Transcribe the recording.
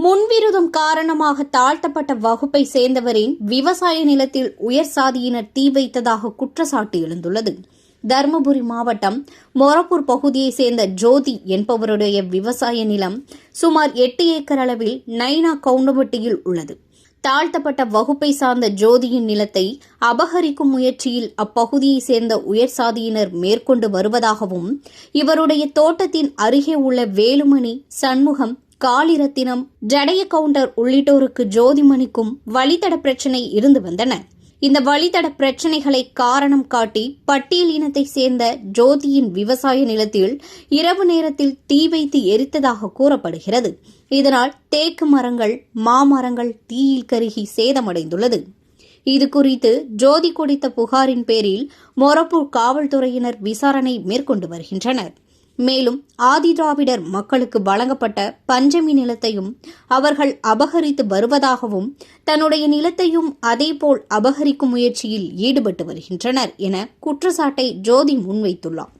முன்விரோதம் காரணமாக தாழ்த்தப்பட்ட வகுப்பை சேர்ந்தவரின் விவசாய நிலத்தில் உயர் சாதியினர் தீ வைத்ததாக குற்றச்சாட்டு எழுந்துள்ளது. தருமபுரி மாவட்டம் மொரப்பூர் பகுதியைச் சேர்ந்த ஜோதி என்பவருடைய விவசாய நிலம் சுமார் 8 ஏக்கர் அளவில் நைனா கவுண்டம்பட்டியில் உள்ளது. தாழ்த்தப்பட்ட வகுப்பை சார்ந்த ஜோதியின் நிலத்தை அபகரிக்கும் முயற்சியில் அப்பகுதியைச் சேர்ந்த உயர் சாதியினர் மேற்கொண்டு வருவதாகவும், இவருடைய தோட்டத்தின் அருகே உள்ள வேலுமணி, சண்முகம், காளிரத்தினம், ஜடைய கவுண்டர் உள்ளிட்டோருக்கு ஜோதிமணிக்கும் வழித்தட பிரச்சினை இருந்து வந்தன. இந்த வழித்தட பிரச்சினைகளை காரணம் காட்டி பட்டியல் இனத்தை சேர்ந்த ஜோதியின் விவசாய நிலத்தில் இரவு நேரத்தில் தீ வைத்து எரித்ததாக கூறப்படுகிறது. இதனால் தேக்கு மரங்கள், மாமரங்கள் தீயில் கருகி சேதமடைந்துள்ளது. இதுகுறித்து ஜோதி கொடுத்த புகாரின் பேரில் மொரப்பூர் காவல்துறையினர் விசாரணை மேற்கொண்டு வருகின்றனர். மேலும் ஆதிதிராவிடர் மக்களுக்கு வழங்கப்பட்ட பஞ்சமி நிலத்தையும் அவர்கள் அபகரித்து வருவதாகவும், தன்னுடைய நிலத்தையும் அதேபோல் அபகரிக்கும் முயற்சியில் ஈடுபட்டு வருகின்றனர் என குற்றச்சாட்டை ஜோதி முன்வைத்துள்ளார்.